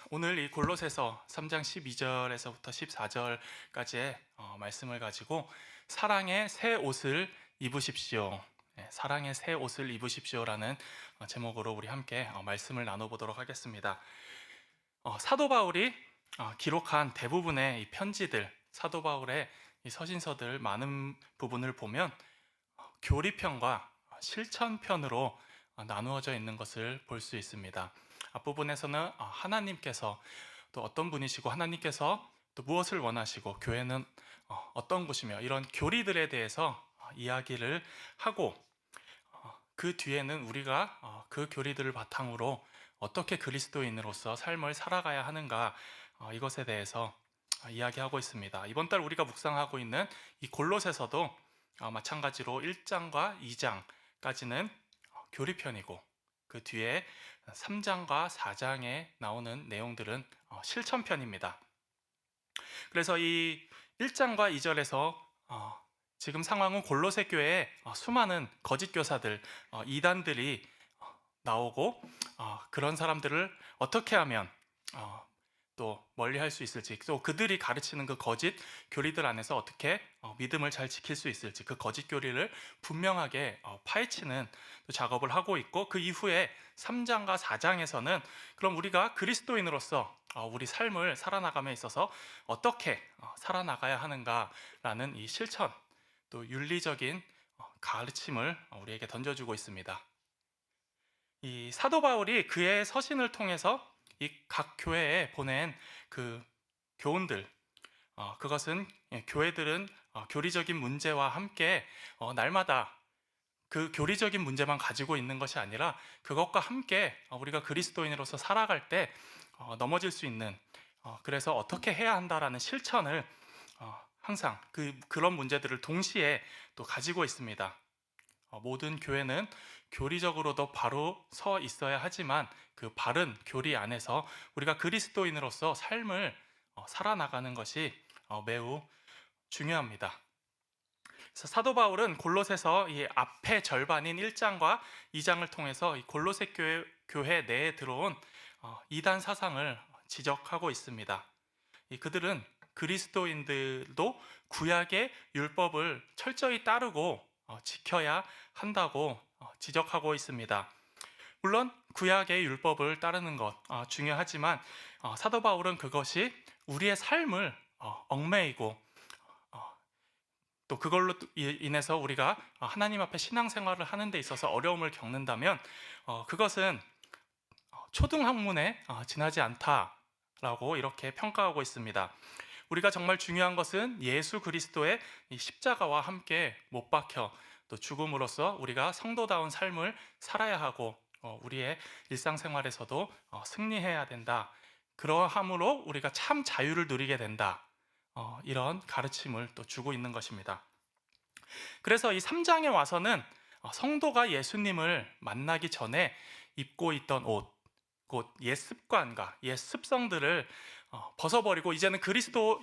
오늘 이 골로새서 3장 12절에서부터 14절까지의 말씀을 가지고 사랑의 새 옷을 입으십시오. 사랑의 새 옷을 입으십시오라는 제목으로 우리 함께 말씀을 나눠보도록 하겠습니다. 사도 바울이 기록한 대부분의 이 편지들, 사도 바울의 이 서신서들 많은 부분을 보면 교리편과 실천편으로 나누어져 있는 것을 볼 수 있습니다. 앞부분에서는 하나님께서 또 어떤 분이시고 하나님께서 또 무엇을 원하시고 교회는 어떤 곳이며 이런 교리들에 대해서 이야기를 하고 그 뒤에는 우리가 그 교리들을 바탕으로 어떻게 그리스도인으로서 삶을 살아가야 하는가 이것에 대해서 이야기하고 있습니다. 이번 달 우리가 묵상하고 있는 이 골로새서도 마찬가지로 1장과 2장까지는 교리편이고 그 뒤에 3장과 4장에 나오는 내용들은 실천편입니다. 그래서 이 1장과 2절에서 지금 상황은 골로새 교회에 수많은 거짓 교사들, 이단들이 나오고 그런 사람들을 어떻게 하면 또 멀리할 수 있을지, 또 그들이 가르치는 그 거짓 교리들 안에서 어떻게 믿음을 잘 지킬 수 있을지, 그 거짓 교리를 분명하게 파헤치는 작업을 하고 있고, 그 이후에 3장과 4장에서는 그럼 우리가 그리스도인으로서 우리 삶을 살아나감에 있어서 어떻게 살아나가야 하는가라는 이 실천, 또 윤리적인 가르침을 우리에게 던져주고 있습니다. 이 사도 바울이 그의 서신을 통해서 이 각 교회에 보낸 그 교훈들, 그것은 교회들은 교리적인 문제와 함께 날마다 그 교리적인 문제만 가지고 있는 것이 아니라 그것과 함께 우리가 그리스도인으로서 살아갈 때 넘어질 수 있는, 그래서 어떻게 해야 한다라는 실천을 항상 그런 문제들을 동시에 또 가지고 있습니다. 모든 교회는 교리적으로도 바로 서 있어야 하지만 그 바른 교리 안에서 우리가 그리스도인으로서 삶을 살아나가는 것이 매우 중요합니다. 그래서 사도 바울은 골로새서 이 앞의 절반인 1장과 2장을 통해서 이 골로새 교회 내에 들어온 이단 사상을 지적하고 있습니다. 그들은 그리스도인들도 구약의 율법을 철저히 따르고 지켜야 한다고 지적하고 있습니다. 물론 구약의 율법을 따르는 것 중요하지만 사도 바울은 그것이 우리의 삶을 얽매이고 또 그걸로 인해서 우리가 하나님 앞에 신앙생활을 하는 데 있어서 어려움을 겪는다면 그것은 초등학문에 지나지 않다라고 이렇게 평가하고 있습니다. 우리가 정말 중요한 것은 예수 그리스도의 이 십자가와 함께 못 박혀 또 죽음으로써 우리가 성도다운 삶을 살아야 하고 우리의 일상생활에서도 승리해야 된다. 그러함으로 우리가 참 자유를 누리게 된다. 이런 가르침을 또 주고 있는 것입니다. 그래서 이 3장에 와서는 성도가 예수님을 만나기 전에 입고 있던 옷, 곧 옛 습관과 옛 습성들을 벗어버리고 이제는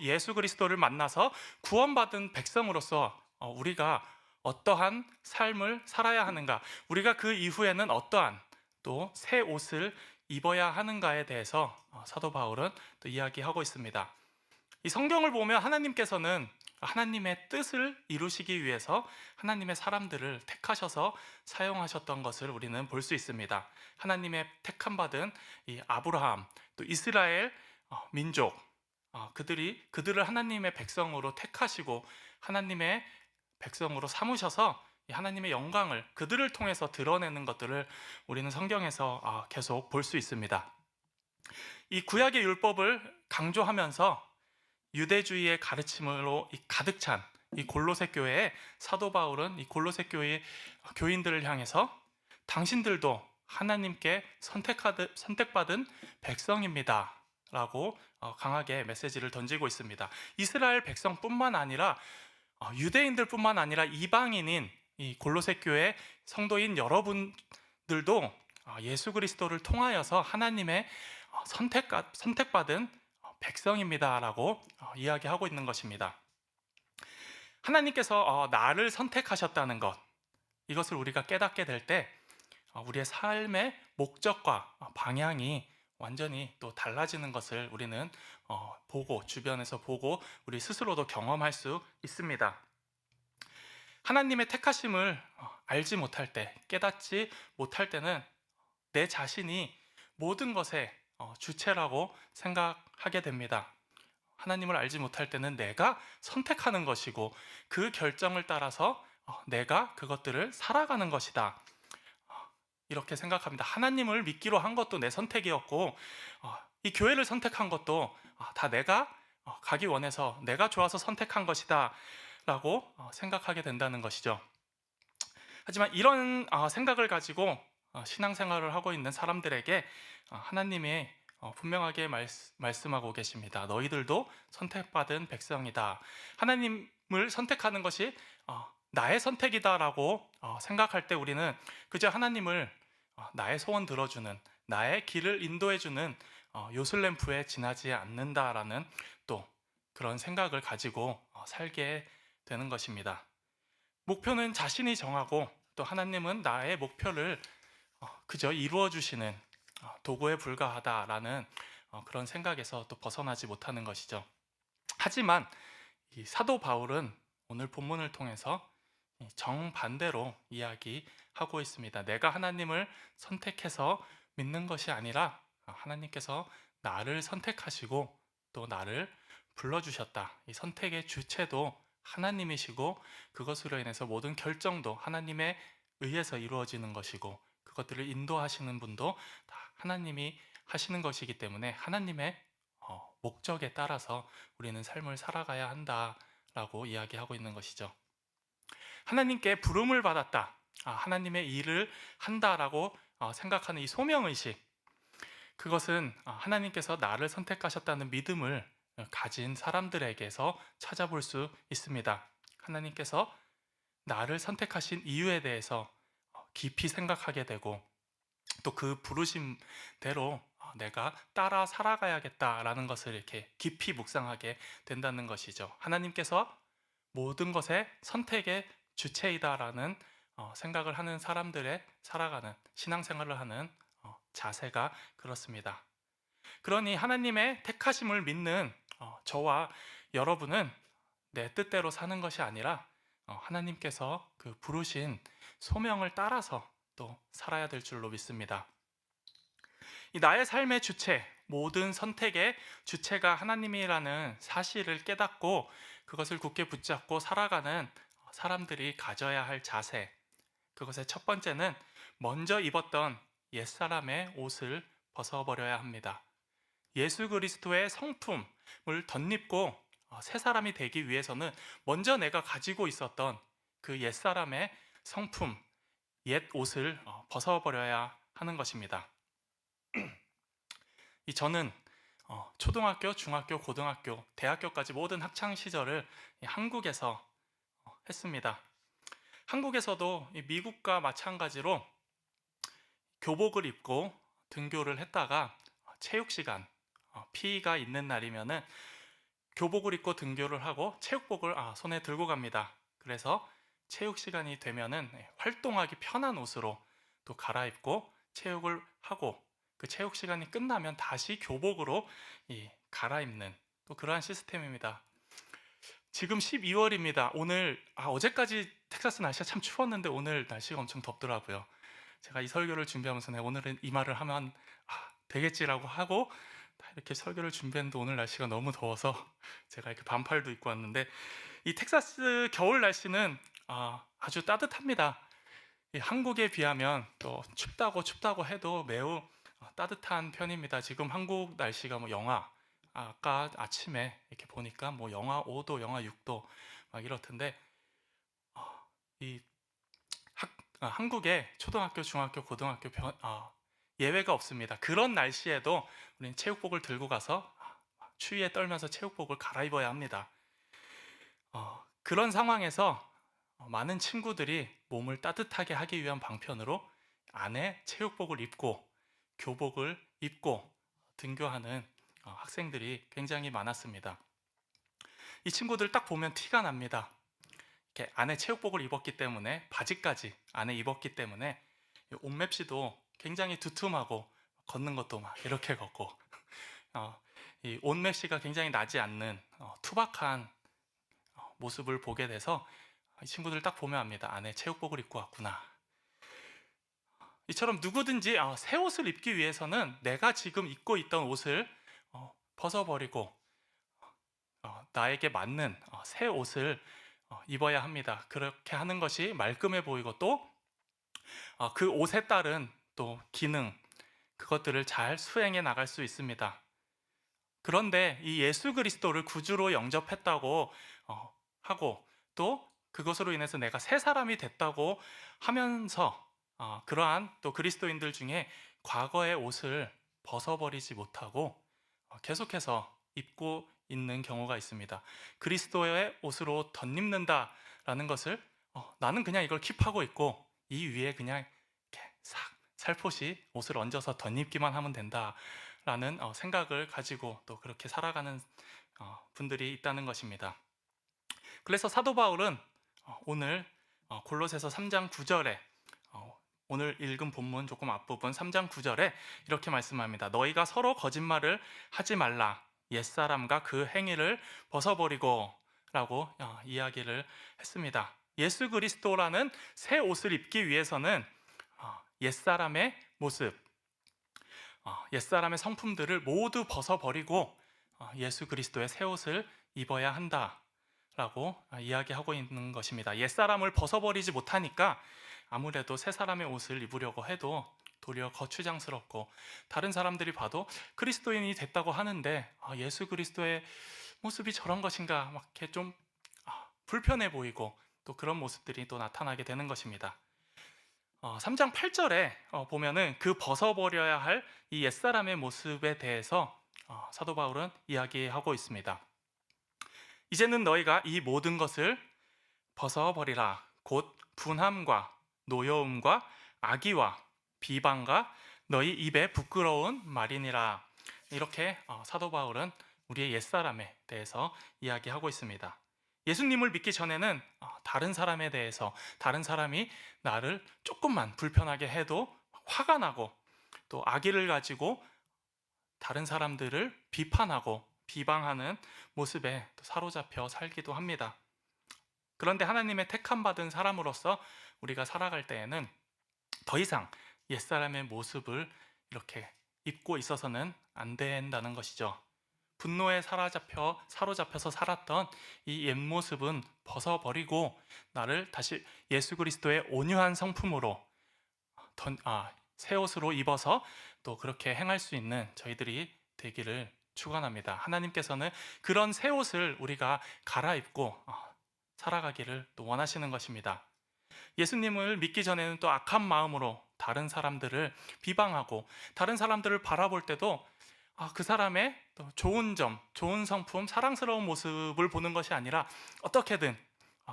예수 그리스도를 만나서 구원받은 백성으로서 우리가 어떠한 삶을 살아야 하는가, 우리가 그 이후에는 어떠한 또 새 옷을 입어야 하는가에 대해서 사도 바울은 또 이야기하고 있습니다. 이 성경을 보면 하나님께서는 하나님의 뜻을 이루시기 위해서 하나님의 사람들을 택하셔서 사용하셨던 것을 우리는 볼 수 있습니다. 하나님의 택함 받은 이 아브라함, 또 이스라엘 민족, 그들을 하나님의 백성으로 택하시고 하나님의 백성으로 삼으셔서 하나님의 영광을 그들을 통해서 드러내는 것들을 우리는 성경에서 계속 볼 수 있습니다. 이 구약의 율법을 강조하면서 유대주의의 가르침으로 가득 찬 이 골로새 교회에 사도 바울은 이 골로새 교회 교인들을 향해서 당신들도 하나님께 선택받은 백성입니다 라고 강하게 메시지를 던지고 있습니다. 이스라엘 백성뿐만 아니라 유대인들뿐만 아니라 이방인인 이 골로새 교회 성도인 여러분들도 예수 그리스도를 통하여서 하나님의 선택받은 백성입니다라고 이야기하고 있는 것입니다. 하나님께서 나를 선택하셨다는 것, 이것을 우리가 깨닫게 될 때 우리의 삶의 목적과 방향이 완전히 또 달라지는 것을 우리는 보고, 주변에서 보고 우리 스스로도 경험할 수 있습니다. 하나님의 택하심을 알지 못할 때, 깨닫지 못할 때는 내 자신이 모든 것의 주체라고 생각하게 됩니다. 하나님을 알지 못할 때는 내가 선택하는 것이고 그 결정을 따라서 내가 그것들을 살아가는 것이다, 이렇게 생각합니다. 하나님을 믿기로 한 것도 내 선택이었고 이 교회를 선택한 것도 다 내가 가기 원해서, 내가 좋아서 선택한 것이다 라고 생각하게 된다는 것이죠. 하지만 이런 생각을 가지고 신앙생활을 하고 있는 사람들에게 하나님이 분명하게 말씀하고 계십니다. 너희들도 선택받은 백성이다. 하나님을 선택하는 것이 나의 선택이다라고 생각할 때 우리는 그저 하나님을 나의 소원 들어주는, 나의 길을 인도해주는 요술램프에 지나지 않는다라는 또 그런 생각을 가지고 살게 되는 것입니다. 목표는 자신이 정하고 또 하나님은 나의 목표를 그저 이루어 주시는 도구에 불과하다라는 그런 생각에서 또 벗어나지 못하는 것이죠. 하지만 이 사도 바울은 오늘 본문을 통해서 정반대로 이야기하고 있습니다. 내가 하나님을 선택해서 믿는 것이 아니라 하나님께서 나를 선택하시고 또 나를 불러주셨다. 이 선택의 주체도 하나님이시고 그것으로 인해서 모든 결정도 하나님에 의해서 이루어지는 것이고 그것들을 인도하시는 분도 다 하나님이 하시는 것이기 때문에 하나님의 목적에 따라서 우리는 삶을 살아가야 한다라고 이야기하고 있는 것이죠. 하나님께 부름을 받았다, 하나님의 일을 한다라고 생각하는 이 소명의식, 그것은 하나님께서 나를 선택하셨다는 믿음을 가진 사람들에게서 찾아볼 수 있습니다. 하나님께서 나를 선택하신 이유에 대해서 깊이 생각하게 되고 또 그 부르심대로 내가 따라 살아가야겠다라는 것을 이렇게 깊이 묵상하게 된다는 것이죠. 하나님께서 모든 것의 선택의 주체이다라는 생각을 하는 사람들의 살아가는 신앙생활을 하는 자세가 그렇습니다. 그러니 하나님의 택하심을 믿는 저와 여러분은 내 뜻대로 사는 것이 아니라 하나님께서 그 부르신 소명을 따라서 또 살아야 될 줄로 믿습니다. 이 나의 삶의 주체, 모든 선택의 주체가 하나님이라는 사실을 깨닫고 그것을 굳게 붙잡고 살아가는 사람들이 가져야 할 자세, 그것의 첫 번째는 먼저 입었던 옛사람의 옷을 벗어버려야 합니다. 예수 그리스도의 성품을 덧입고 새 사람이 되기 위해서는 먼저 내가 가지고 있었던 그 옛사람의 성품, 옛 옷을 벗어버려야 하는 것입니다. 저는 초등학교, 중학교, 고등학교, 대학교까지 모든 학창 시절을 한국에서 했습니다. 한국에서도 미국과 마찬가지로 교복을 입고 등교를 했다가 체육 시간, PE가 있는 날이면은 교복을 입고 등교를 하고 체육복을 손에 들고 갑니다. 그래서 체육 시간이 되면은 활동하기 편한 옷으로 또 갈아입고 체육을 하고 그 체육 시간이 끝나면 다시 교복으로 갈아입는 또 그러한 시스템입니다. 지금 12월입니다. 오늘 어제까지 텍사스 날씨가 참 추웠는데 오늘 날씨가 엄청 덥더라고요. 제가 이 설교를 준비하면서 오늘은 이 말을 하면 되겠지라고 하고 이렇게 설교를 준비했는데 오늘 날씨가 너무 더워서 제가 이렇게 반팔도 입고 왔는데 이 텍사스 겨울 날씨는 아주 따뜻합니다. 한국에 비하면 또 춥다고 해도 매우 따뜻한 편입니다. 지금 한국 날씨가 영하, 아까 아침에 이렇게 보니까 영하 5도, 영하 6도 막 이렇던데 한국의 초등학교, 중학교, 고등학교 예외가 없습니다. 그런 날씨에도 우리는 체육복을 들고 가서 추위에 떨면서 체육복을 갈아입어야 합니다. 그런 상황에서 많은 친구들이 몸을 따뜻하게 하기 위한 방편으로 안에 체육복을 입고 교복을 입고 등교하는 학생들이 굉장히 많았습니다. 이 친구들 딱 보면 티가 납니다. 이렇게 안에 체육복을 입었기 때문에 바지까지 안에 입었기 때문에 옷맵시도 굉장히 두툼하고 걷는 것도 막 이렇게 걷고 이 옷매시가 굉장히 나지 않는 투박한 모습을 보게 돼서 이 친구들 딱 보면 압니다. 안에 체육복을 입고 왔구나. 이처럼 누구든지 새 옷을 입기 위해서는 내가 지금 입고 있던 옷을 벗어버리고 나에게 맞는 새 옷을 입어야 합니다. 그렇게 하는 것이 말끔해 보이고 또 그 옷에 따른 또 기능, 그것들을 잘 수행해 나갈 수 있습니다. 그런데 이 예수 그리스도를 구주로 영접했다고 하고 또 그것으로 인해서 내가 새 사람이 됐다고 하면서 그러한 또 그리스도인들 중에 과거의 옷을 벗어버리지 못하고 계속해서 입고 있는 경우가 있습니다. 그리스도의 옷으로 덧입는다라는 것을 나는 그냥 이걸 킵하고 있고 이 위에 그냥 이렇게 싹 살포시 옷을 얹어서 덧입기만 하면 된다라는 생각을 가지고 또 그렇게 살아가는 분들이 있다는 것입니다. 그래서 사도 바울은 오늘 골로새서 3장 9절에 오늘 읽은 본문 조금 앞부분 3장 9절에 이렇게 말씀합니다. 너희가 서로 거짓말을 하지 말라. 옛사람과 그 행위를 벗어버리고 라고 이야기를 했습니다. 예수 그리스도라는 새 옷을 입기 위해서는 옛사람의 모습, 옛사람의 성품들을 모두 벗어버리고 예수 그리스도의 새 옷을 입어야 한다라고 이야기하고 있는 것입니다. 옛사람을 벗어버리지 못하니까 아무래도 새 사람의 옷을 입으려고 해도 도리어 거추장스럽고 다른 사람들이 봐도 그리스도인이 됐다고 하는데 예수 그리스도의 모습이 저런 것인가 막 이렇게 좀 불편해 보이고 또 그런 모습들이 또 나타나게 되는 것입니다. 3장 8절에 보면은 그 벗어버려야 할 이 옛사람의 모습에 대해서 사도 바울은 이야기하고 있습니다. 이제는 너희가 이 모든 것을 벗어버리라. 곧 분함과 노여움과 악의와 비방과 너희 입에 부끄러운 말이니라. 이렇게 사도 바울은 우리의 옛사람에 대해서 이야기하고 있습니다. 예수님을 믿기 전에는 다른 사람에 대해서 다른 사람이 나를 조금만 불편하게 해도 화가 나고 또 악의를 가지고 다른 사람들을 비판하고 비방하는 모습에 사로잡혀 살기도 합니다. 그런데 하나님의 택함받은 사람으로서 우리가 살아갈 때에는 더 이상 옛사람의 모습을 이렇게 입고 있어서는 안 된다는 것이죠. 분노에 사로잡혀서 살았던 이 옛모습은 벗어버리고 나를 다시 예수 그리스도의 온유한 성품으로 새 옷으로 입어서 또 그렇게 행할 수 있는 저희들이 되기를 축원합니다. 하나님께서는 그런 새 옷을 우리가 갈아입고 살아가기를 또 원하시는 것입니다. 예수님을 믿기 전에는 또 악한 마음으로 다른 사람들을 비방하고 다른 사람들을 바라볼 때도 그 사람의 또 좋은 점, 좋은 성품, 사랑스러운 모습을 보는 것이 아니라 어떻게든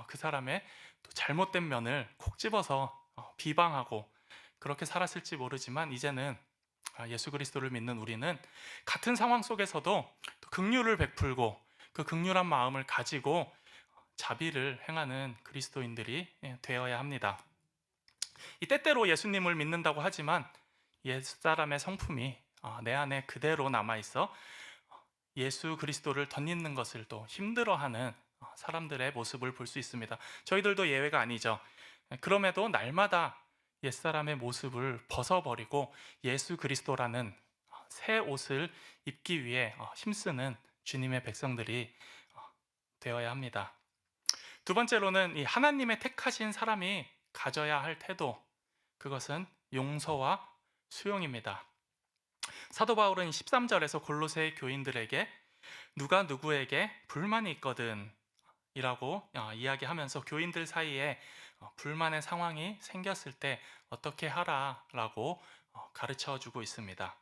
그 사람의 또 잘못된 면을 콕 집어서 비방하고 그렇게 살았을지 모르지만 이제는 예수 그리스도를 믿는 우리는 같은 상황 속에서도 긍휼을 베풀고 그 긍휼한 마음을 가지고 자비를 행하는 그리스도인들이 되어야 합니다. 이 때때로 예수님을 믿는다고 하지만 옛사람의 성품이 내 안에 그대로 남아있어 예수 그리스도를 덧입는 것을 또 힘들어하는 사람들의 모습을 볼 수 있습니다. 저희들도 예외가 아니죠. 그럼에도 날마다 옛사람의 모습을 벗어버리고 예수 그리스도라는 새 옷을 입기 위해 힘쓰는 주님의 백성들이 되어야 합니다. 두 번째로는 이 하나님의 택하신 사람이 가져야 할 태도, 그것은 용서와 수용입니다. 사도 바울은 13절에서 골로새 교인들에게 누가 누구에게 불만이 있거든 이라고 이야기하면서 교인들 사이에 불만의 상황이 생겼을 때 어떻게 하라라고 가르쳐 주고 있습니다.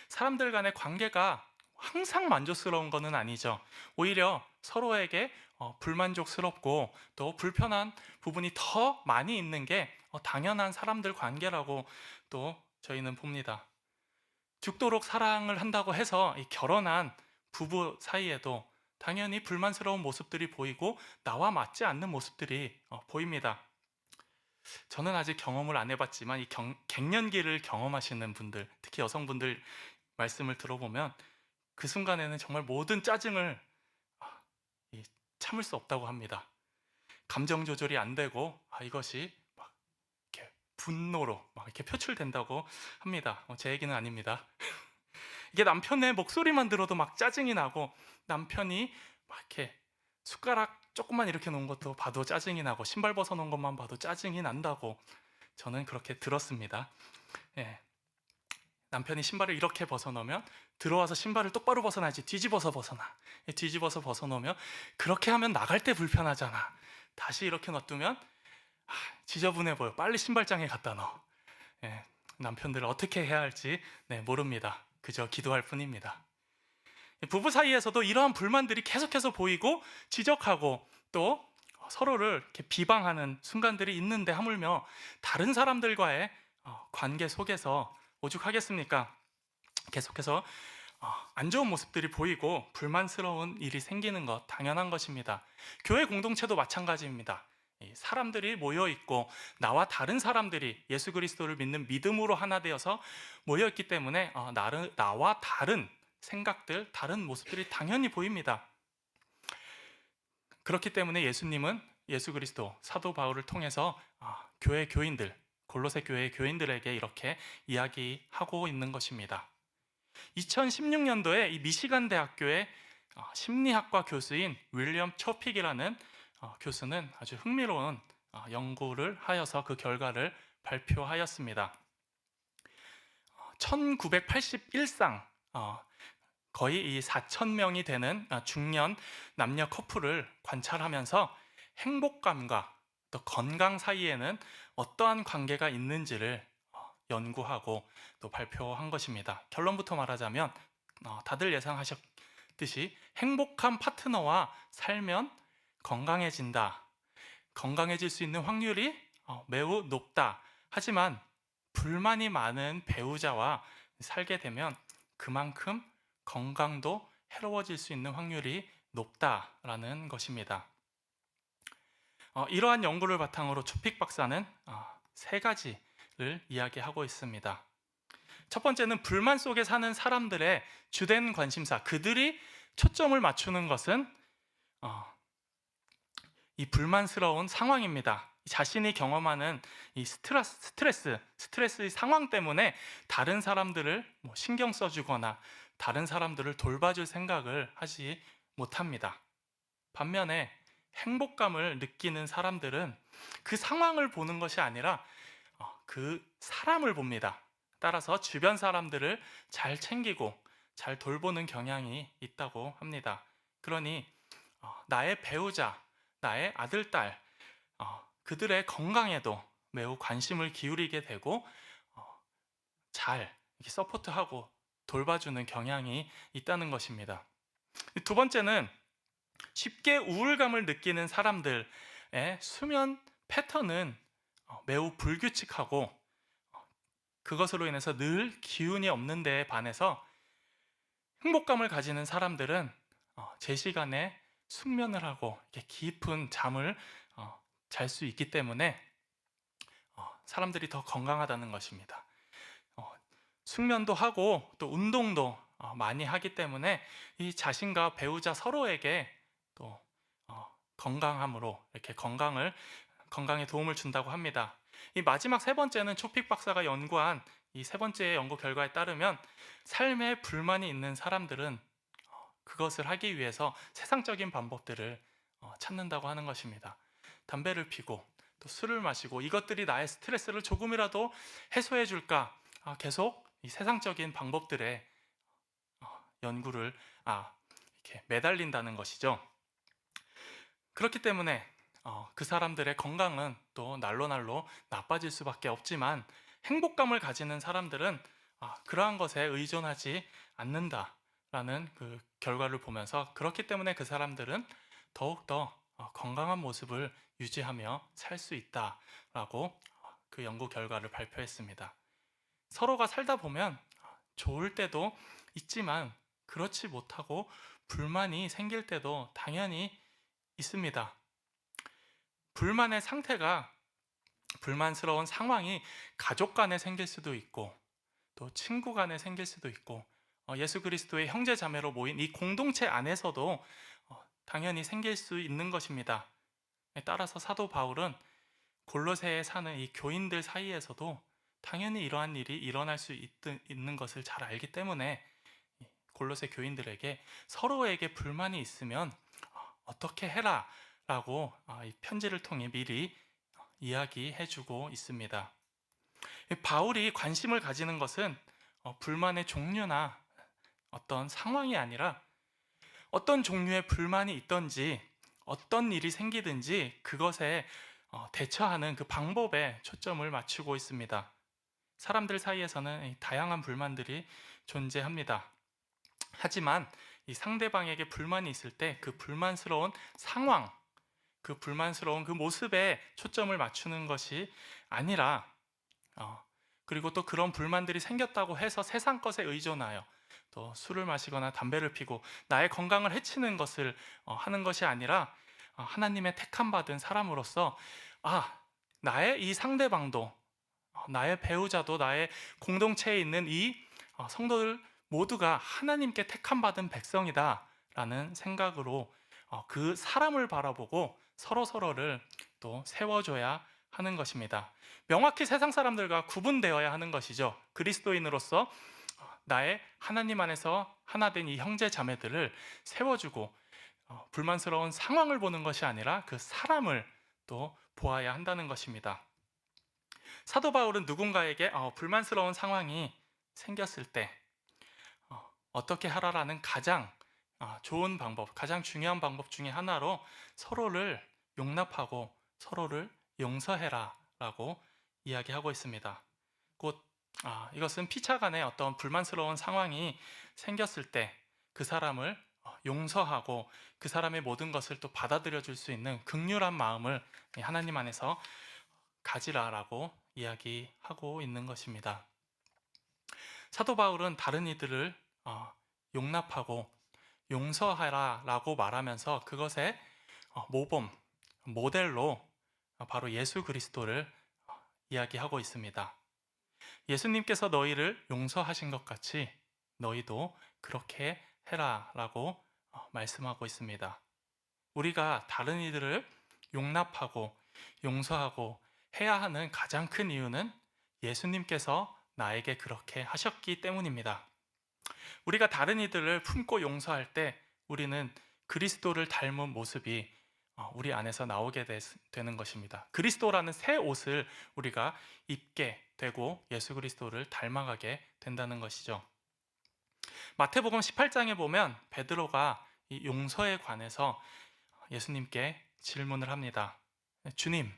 사람들 간의 관계가 항상 만족스러운 것은 아니죠. 오히려 서로에게 불만족스럽고 또 불편한 부분이 더 많이 있는 게 당연한 사람들 관계라고 또 저희는 봅니다. 죽도록 사랑을 한다고 해서 이 결혼한 부부 사이에도 당연히 불만스러운 모습들이 보이고 나와 맞지 않는 모습들이 보입니다. 저는 아직 경험을 안 해봤지만 이 갱년기를 경험하시는 분들, 특히 여성분들 말씀을 들어보면 그 순간에는 정말 모든 짜증을 아, 참을 수 없다고 합니다. 감정 조절이 안 되고 이것이 막 이렇게 분노로 막 이렇게 표출된다고 합니다. 제 얘기는 아닙니다. 이게 남편의 목소리만 들어도 막 짜증이 나고, 남편이 막 이렇게 숟가락 조금만 이렇게 놓은 것도 봐도 짜증이 나고, 신발 벗어놓은 것만 봐도 짜증이 난다고 저는 그렇게 들었습니다. 예. 남편이 신발을 이렇게 벗어놓으면 들어와서 신발을 똑바로 벗어나야지 뒤집어서 벗어나. 뒤집어서 벗어놓으면 그렇게 하면 나갈 때 불편하잖아. 다시 이렇게 놔두면 지저분해 보여. 빨리 신발장에 갖다 넣어. 예. 남편들을 어떻게 해야 할지 모릅니다. 그저 기도할 뿐입니다. 부부 사이에서도 이러한 불만들이 계속해서 보이고 지적하고 또 서로를 이렇게 비방하는 순간들이 있는데, 하물며 다른 사람들과의 관계 속에서 오죽하겠습니까? 계속해서 안 좋은 모습들이 보이고 불만스러운 일이 생기는 것 당연한 것입니다. 교회 공동체도 마찬가지입니다. 사람들이 모여 있고 나와 다른 사람들이 예수 그리스도를 믿는 믿음으로 하나 되어서 모여 있기 때문에 나와 다른 생각들, 다른 모습들이 당연히 보입니다. 그렇기 때문에 예수님은 예수 그리스도 사도 바울을 통해서 교회 교인들, 골로새 교회 교인들에게 이렇게 이야기하고 있는 것입니다. 2016년도에 이 미시간 대학교의 심리학과 교수인 윌리엄 초픽이라는 교수는 아주 흥미로운 연구를 하여서 그 결과를 발표하였습니다. 1981상 거의 이 4,000명이 되는 중년 남녀 커플을 관찰하면서 행복감과 또 건강 사이에는 어떠한 관계가 있는지를 연구하고 또 발표한 것입니다. 결론부터 말하자면 다들 예상하셨듯이 행복한 파트너와 살면 건강해진다. 건강해질 수 있는 확률이 매우 높다. 하지만 불만이 많은 배우자와 살게 되면 그만큼 건강도 해로워질 수 있는 확률이 높다라는 것입니다. 이러한 연구를 바탕으로 초픽 박사는 세 가지를 이야기하고 있습니다. 첫 번째는 불만 속에 사는 사람들의 주된 관심사, 그들이 초점을 맞추는 것은 이 불만스러운 상황입니다. 자신이 경험하는 이 스트레스의 상황 때문에 다른 사람들을 신경 써주거나 다른 사람들을 돌봐줄 생각을 하지 못합니다. 반면에 행복감을 느끼는 사람들은 그 상황을 보는 것이 아니라 그 사람을 봅니다. 따라서 주변 사람들을 잘 챙기고 잘 돌보는 경향이 있다고 합니다. 그러니 나의 배우자, 나의 아들, 딸, 그들의 건강에도 매우 관심을 기울이게 되고 잘 이렇게 서포트하고 돌봐주는 경향이 있다는 것입니다. 두 번째는 쉽게 우울감을 느끼는 사람들의 수면 패턴은 매우 불규칙하고 그것으로 인해서 늘 기운이 없는 데에 반해서 행복감을 가지는 사람들은 제 시간에 숙면을 하고 이렇게 깊은 잠을 잘 수 있기 때문에 사람들이 더 건강하다는 것입니다. 숙면도 하고 또 운동도 많이 하기 때문에 이 자신과 배우자 서로에게 또 건강함으로 이렇게 건강에 도움을 준다고 합니다. 이 마지막 세 번째는 초픽 박사가 연구한 이 세 번째 연구 결과에 따르면 삶에 불만이 있는 사람들은 그것을 하기 위해서 세상적인 방법들을 찾는다고 하는 것입니다. 담배를 피고 또 술을 마시고 이것들이 나의 스트레스를 조금이라도 해소해 줄까 계속 이 세상적인 방법들에 연구를 이렇게 매달린다는 것이죠. 그렇기 때문에 그 사람들의 건강은 또 날로 나빠질 수밖에 없지만 행복감을 가지는 사람들은 그러한 것에 의존하지 않는다라는 그 결과를 보면서, 그렇기 때문에 그 사람들은 더욱더 건강한 모습을 유지하며 살 수 있다라고 그 연구 결과를 발표했습니다. 서로가 살다 보면 좋을 때도 있지만 그렇지 못하고 불만이 생길 때도 당연히 있습니다. 불만의 상태가 불만스러운 상황이 가족 간에 생길 수도 있고 또 친구 간에 생길 수도 있고 예수 그리스도의 형제 자매로 모인 이 공동체 안에서도 당연히 생길 수 있는 것입니다. 따라서 사도 바울은 골로새에 사는 이 교인들 사이에서도 당연히 이러한 일이 일어날 수 있는 것을 잘 알기 때문에 골로새 교인들에게 서로에게 불만이 있으면 어떻게 해라 라고 이 편지를 통해 미리 이야기해주고 있습니다. 바울이 관심을 가지는 것은 불만의 종류나 어떤 상황이 아니라 어떤 종류의 불만이 있든지 어떤 일이 생기든지 그것에 대처하는 그 방법에 초점을 맞추고 있습니다. 사람들 사이에서는 다양한 불만들이 존재합니다. 하지만 이 상대방에게 불만이 있을 때 그 불만스러운 상황, 그 불만스러운 그 모습에 초점을 맞추는 것이 아니라 그리고 또 그런 불만들이 생겼다고 해서 세상 것에 의존하여 또 술을 마시거나 담배를 피고 나의 건강을 해치는 것을 하는 것이 아니라 하나님의 택함 받은 사람으로서 나의 이 상대방도 나의 배우자도 나의 공동체에 있는 이 성도들 모두가 하나님께 택함 받은 백성이다 라는 생각으로 그 사람을 바라보고 서로를 또 세워줘야 하는 것입니다. 명확히 세상 사람들과 구분되어야 하는 것이죠. 그리스도인으로서 나의 하나님 안에서 하나 된 이 형제 자매들을 세워주고 불만스러운 상황을 보는 것이 아니라 그 사람을 또 보아야 한다는 것입니다. 사도 바울은 누군가에게 불만스러운 상황이 생겼을 때 어떻게 하라라는 가장 좋은 방법, 가장 중요한 방법 중에 하나로 서로를 용납하고 서로를 용서해라 라고 이야기하고 있습니다. 곧 이것은 피차간에 어떤 불만스러운 상황이 생겼을 때 그 사람을 용서하고 그 사람의 모든 것을 또 받아들여 줄 수 있는 긍휼한 마음을 하나님 안에서 가지라라고 이야기하고 있는 것입니다. 사도 바울은 다른 이들을 용납하고 용서하라라고 말하면서 그것의 모범, 모델로 바로 예수 그리스도를 이야기하고 있습니다. 예수님께서 너희를 용서하신 것 같이 너희도 그렇게 해라라고 말씀하고 있습니다. 우리가 다른 이들을 용납하고 용서하고 해야 하는 가장 큰 이유는 예수님께서 나에게 그렇게 하셨기 때문입니다. 우리가 다른 이들을 품고 용서할 때 우리는 그리스도를 닮은 모습이 우리 안에서 나오게 되는 것입니다. 그리스도라는 새 옷을 우리가 입게 되고 예수 그리스도를 닮아가게 된다는 것이죠. 마태복음 18장에 보면 베드로가 이 용서에 관해서 예수님께 질문을 합니다. 주님,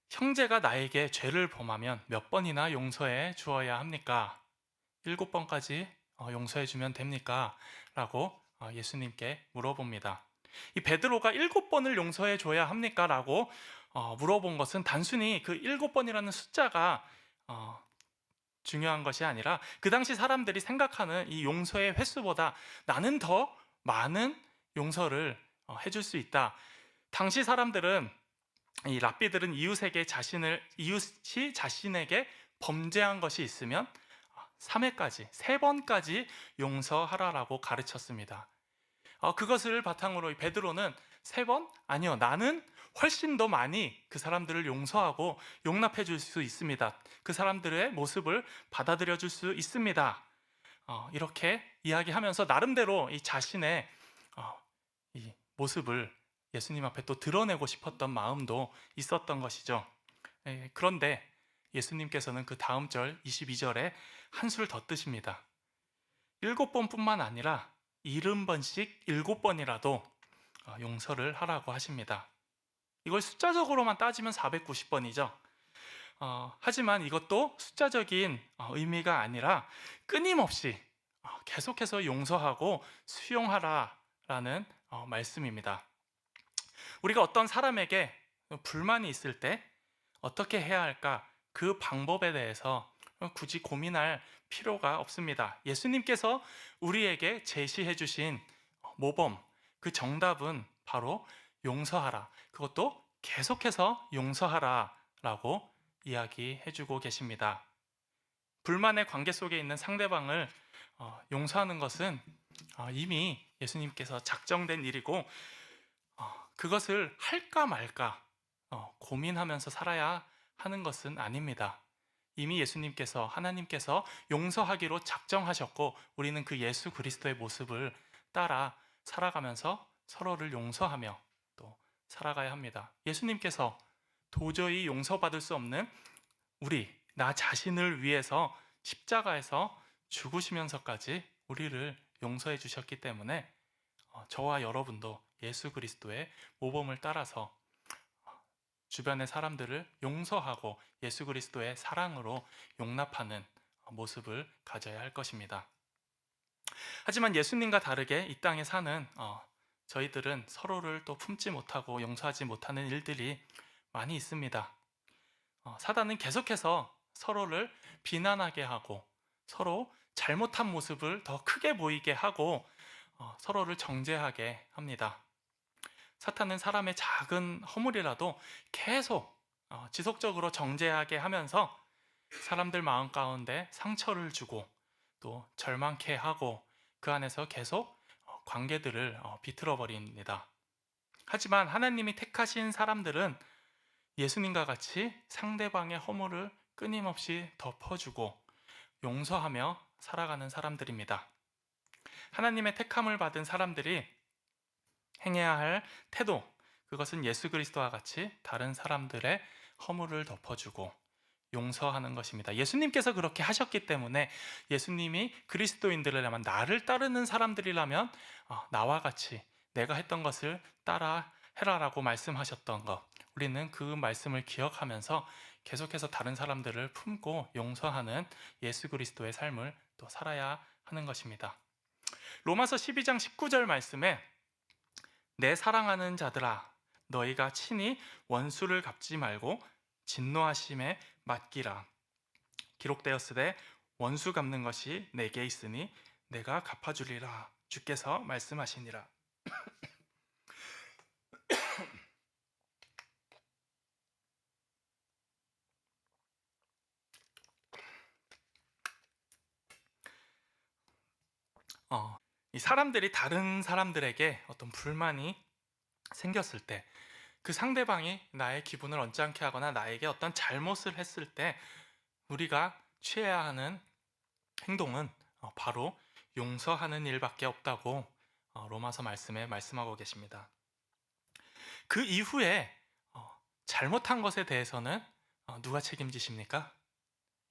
형제가 나에게 죄를 범하면 몇 번이나 용서해 주어야 합니까? 7번까지 용서해 주면 됩니까? 라고 예수님께 물어봅니다. 이 베드로가 7번을 용서해 줘야 합니까? 라고 물어본 것은 단순히 그 7번이라는 숫자가 중요한 것이 아니라 그 당시 사람들이 생각하는 이 용서의 횟수보다 나는 더 많은 용서를 해줄 수 있다. 당시 사람들은 이 랍비들은 이웃이 자신에게 범죄한 것이 있으면 3회까지, 3번까지 용서하라라고 가르쳤습니다. 그것을 바탕으로 베드로는 3번? 아니요, 나는 훨씬 더 많이 그 사람들을 용서하고 용납해 줄 수 있습니다. 그 사람들의 모습을 받아들여 줄 수 있습니다. 이렇게 이야기하면서 나름대로 이 자신의 이 모습을 예수님 앞에 또 드러내고 싶었던 마음도 있었던 것이죠. 그런데 예수님께서는 그 다음 절 22절에 한술 더 뜨십니다. 7번뿐만 아니라 70번씩 7번이라도 용서를 하라고 하십니다. 이걸 숫자적으로만 따지면 490번이죠. 하지만 이것도 숫자적인 의미가 아니라 끊임없이 계속해서 용서하고 수용하라라는 말씀입니다. 우리가 어떤 사람에게 불만이 있을 때 어떻게 해야 할까? 그 방법에 대해서 굳이 고민할 필요가 없습니다. 예수님께서 우리에게 제시해 주신 모범, 그 정답은 바로 용서하라. 그것도 계속해서 용서하라 라고 이야기해주고 계십니다. 불만의 관계 속에 있는 상대방을 용서하는 것은 이미 예수님께서 작정된 일이고 그것을 할까 말까 고민하면서 살아야 하는 것은 아닙니다. 이미 예수님께서, 하나님께서 용서하기로 작정하셨고 우리는 그 예수 그리스도의 모습을 따라 살아가면서 서로를 용서하며 또 살아가야 합니다. 예수님께서 도저히 용서받을 수 없는 나 자신을 위해서 십자가에서 죽으시면서까지 우리를 용서해 주셨기 때문에 저와 여러분도 예수 그리스도의 모범을 따라서 주변의 사람들을 용서하고 예수 그리스도의 사랑으로 용납하는 모습을 가져야 할 것입니다. 하지만 예수님과 다르게 이 땅에 사는 저희들은 서로를 또 품지 못하고 용서하지 못하는 일들이 많이 있습니다. 사단은 계속해서 서로를 비난하게 하고 서로 잘못한 모습을 더 크게 보이게 하고 서로를 정죄하게 합니다. 사탄은 사람의 작은 허물이라도 계속 지속적으로 정죄하게 하면서 사람들 마음 가운데 상처를 주고 또 절망케 하고 그 안에서 계속 관계들을 비틀어 버립니다. 하지만 하나님이 택하신 사람들은 예수님과 같이 상대방의 허물을 끊임없이 덮어주고 용서하며 살아가는 사람들입니다. 하나님의 택함을 받은 사람들이 행해야 할 태도, 그것은 예수 그리스도와 같이 다른 사람들의 허물을 덮어주고 용서하는 것입니다. 예수님께서 그렇게 하셨기 때문에 예수님이 그리스도인들이라면, 나를 따르는 사람들이라면 나와 같이 내가 했던 것을 따라 해라라고 말씀하셨던 것, 우리는 그 말씀을 기억하면서 계속해서 다른 사람들을 품고 용서하는 예수 그리스도의 삶을 또 살아야 하는 것입니다. 로마서 12장 19절 말씀에 내 사랑하는 자들아 너희가 친히 원수를 갚지 말고 진노하심에 맡기라. 기록되었으되 원수 갚는 것이 내게 있으니 내가 갚아주리라. 주께서 말씀하시니라. 이 사람들이 다른 사람들에게 어떤 불만이 생겼을 때, 그 상대방이 나의 기분을 언짢게 하거나 나에게 어떤 잘못을 했을 때 우리가 취해야 하는 행동은 바로 용서하는 일밖에 없다고 로마서 말씀에 말씀하고 계십니다. 그 이후에 잘못한 것에 대해서는 누가 책임지십니까?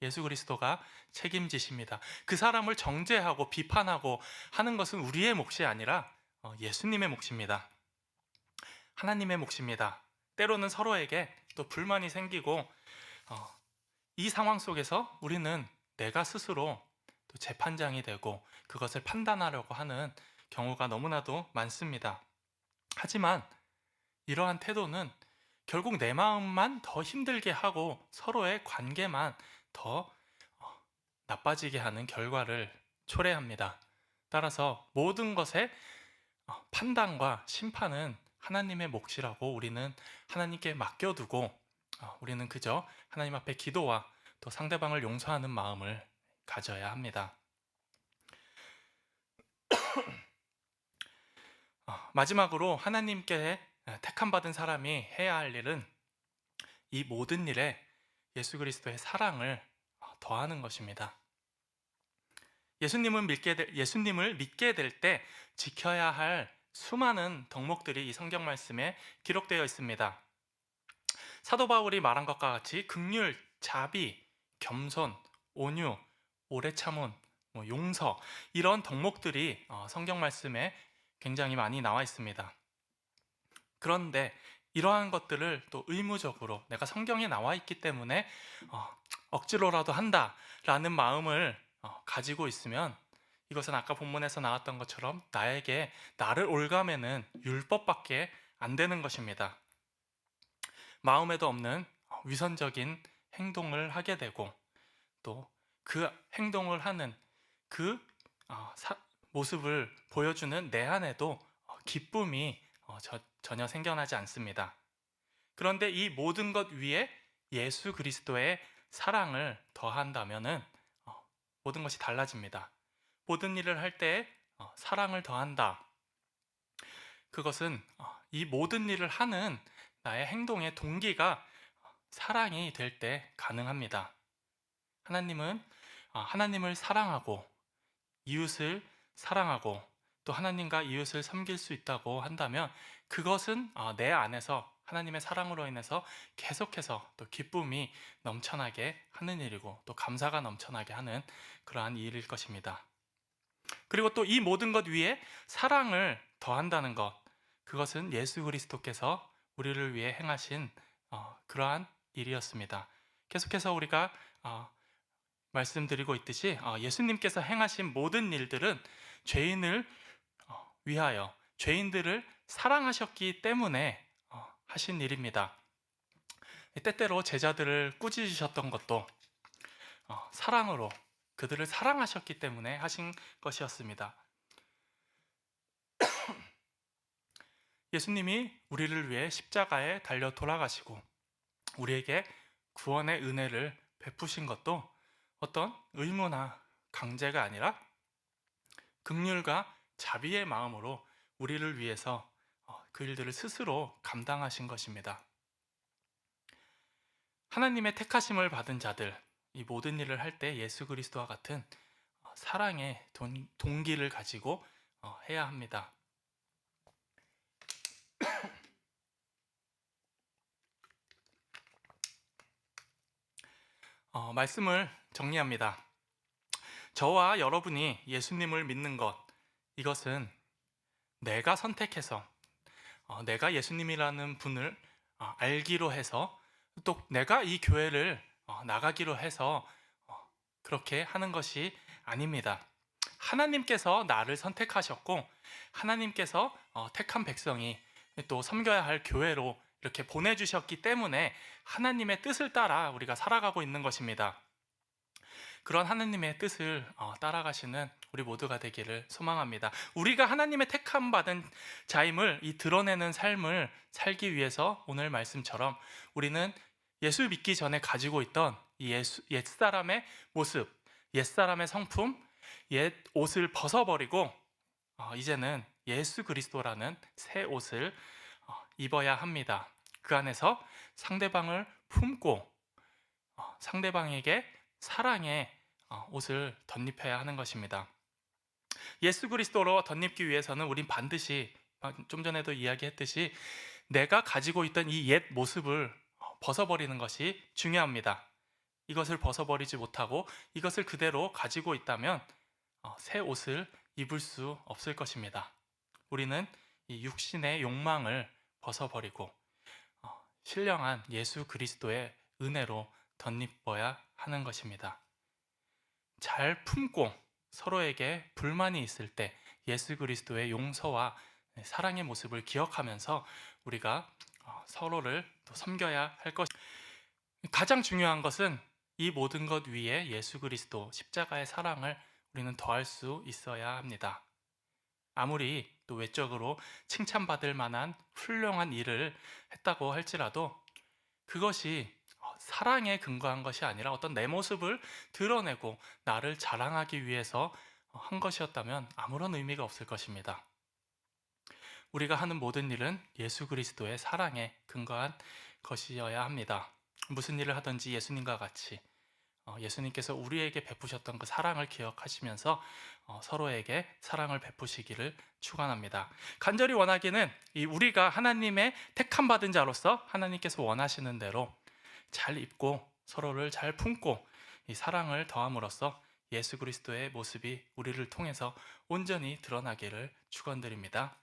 예수 그리스도가 책임지십니다. 그 사람을 정죄하고 비판하고 하는 것은 우리의 몫이 아니라 예수님의 몫입니다. 하나님의 몫입니다. 때로는 서로에게 또 불만이 생기고 이 상황 속에서 우리는 내가 스스로 또 재판장이 되고 그것을 판단하려고 하는 경우가 너무나도 많습니다. 하지만 이러한 태도는 결국 내 마음만 더 힘들게 하고 서로의 관계만 더 나빠지게 하는 결과를 초래합니다. 따라서 모든 것의 판단과 심판은 하나님의 몫이라고 우리는 하나님께 맡겨두고 우리는 그저 하나님 앞에 기도와 또 상대방을 용서하는 마음을 가져야 합니다. 마지막으로 하나님께 택함받은 사람이 해야 할 일은 이 모든 일에 예수 그리스도의 사랑을 더하는 것입니다. 예수님을 믿게 될 때 지켜야 할 수많은 덕목들이 이 성경 말씀에 기록되어 있습니다. 사도 바울이 말한 것과 같이 긍휼, 자비, 겸손, 온유, 오래 참음, 용서, 이런 덕목들이 성경 말씀에 굉장히 많이 나와 있습니다. 그런데 이러한 것들을 또 의무적으로 내가 성경에 나와 있기 때문에 억지로라도 한다라는 마음을 가지고 있으면 이것은 아까 본문에서 나왔던 것처럼 나를 올가매는 율법밖에 안 되는 것입니다. 마음에도 없는 위선적인 행동을 하게 되고 또 그 행동을 하는 그 모습을 보여주는 내 안에도 기쁨이 전혀 생겨나지 않습니다. 그런데 이 모든 것 위에 예수 그리스도의 사랑을 더한다면은 모든 것이 달라집니다. 모든 일을 할 때 사랑을 더한다. 그것은 이 모든 일을 하는 나의 행동의 동기가 사랑이 될 때 가능합니다. 하나님은 하나님을 사랑하고 이웃을 사랑하고 또 하나님과 이웃을 섬길 수 있다고 한다면 그것은 내 안에서 하나님의 사랑으로 인해서 계속해서 또 기쁨이 넘쳐나게 하는 일이고 또 감사가 넘쳐나게 하는 그러한 일일 것입니다. 그리고 또 이 모든 것 위에 사랑을 더한다는 것, 그것은 예수 그리스도께서 우리를 위해 행하신 그러한 일이었습니다. 계속해서 우리가 말씀드리고 있듯이 예수님께서 행하신 모든 일들은 죄인을 위하여 죄인들을 사랑하셨기 때문에 하신 일입니다. 때때로 제자들을 꾸짖으셨던 것도 사랑으로 그들을 사랑하셨기 때문에 하신 것이었습니다. 예수님이 우리를 위해 십자가에 달려 돌아가시고 우리에게 구원의 은혜를 베푸신 것도 어떤 의무나 강제가 아니라 긍휼과 자비의 마음으로 우리를 위해서 그 일들을 스스로 감당하신 것입니다. 하나님의 택하심을 받은 자들, 이 모든 일을 할 때 예수 그리스도와 같은 사랑의 동기를 가지고 해야 합니다. 말씀을 정리합니다. 저와 여러분이 예수님을 믿는 것, 이것은 내가 선택해서 내가 예수님이라는 분을 알기로 해서 또 내가 이 교회를 나가기로 해서 그렇게 하는 것이 아닙니다. 하나님께서 나를 선택하셨고 하나님께서 택한 백성이 또 섬겨야 할 교회로 이렇게 보내주셨기 때문에 하나님의 뜻을 따라 우리가 살아가고 있는 것입니다. 그런 하나님의 뜻을 따라가시는 우리 모두가 되기를 소망합니다. 우리가 하나님의 택함 받은 자임을 드러내는 삶을 살기 위해서 오늘 말씀처럼 우리는 예수 믿기 전에 가지고 있던 옛사람의 모습, 옛사람의 성품, 옛 옷을 벗어버리고 이제는 예수 그리스도라는 새 옷을 입어야 합니다. 그 안에서 상대방을 품고 상대방에게 사랑의 옷을 덧입혀야 하는 것입니다. 예수 그리스도로 덧입기 위해서는 우린 반드시 좀 전에도 이야기했듯이 내가 가지고 있던 이 옛 모습을 벗어버리는 것이 중요합니다. 이것을 벗어버리지 못하고 이것을 그대로 가지고 있다면 새 옷을 입을 수 없을 것입니다. 우리는 이 육신의 욕망을 벗어버리고 신령한 예수 그리스도의 은혜로 덧입어야 하는 것입니다. 잘 품고 서로에게 불만이 있을 때 예수 그리스도의 용서와 사랑의 모습을 기억하면서 우리가 서로를 또 섬겨야 할 것. 가장 중요한 것은 이 모든 것 위에 예수 그리스도 십자가의 사랑을 우리는 더할 수 있어야 합니다. 아무리 또 외적으로 칭찬받을 만한 훌륭한 일을 했다고 할지라도 그것이 사랑에 근거한 것이 아니라 어떤 내 모습을 드러내고 나를 자랑하기 위해서 한 것이었다면 아무런 의미가 없을 것입니다. 우리가 하는 모든 일은 예수 그리스도의 사랑에 근거한 것이어야 합니다. 무슨 일을 하든지 예수님과 같이 예수님께서 우리에게 베푸셨던 그 사랑을 기억하시면서 서로에게 사랑을 베푸시기를 축원합니다. 간절히 원하기는 우리가 하나님의 택함 받은 자로서 하나님께서 원하시는 대로 잘 입고 서로를 잘 품고 이 사랑을 더함으로써 예수 그리스도의 모습이 우리를 통해서 온전히 드러나기를 축원드립니다.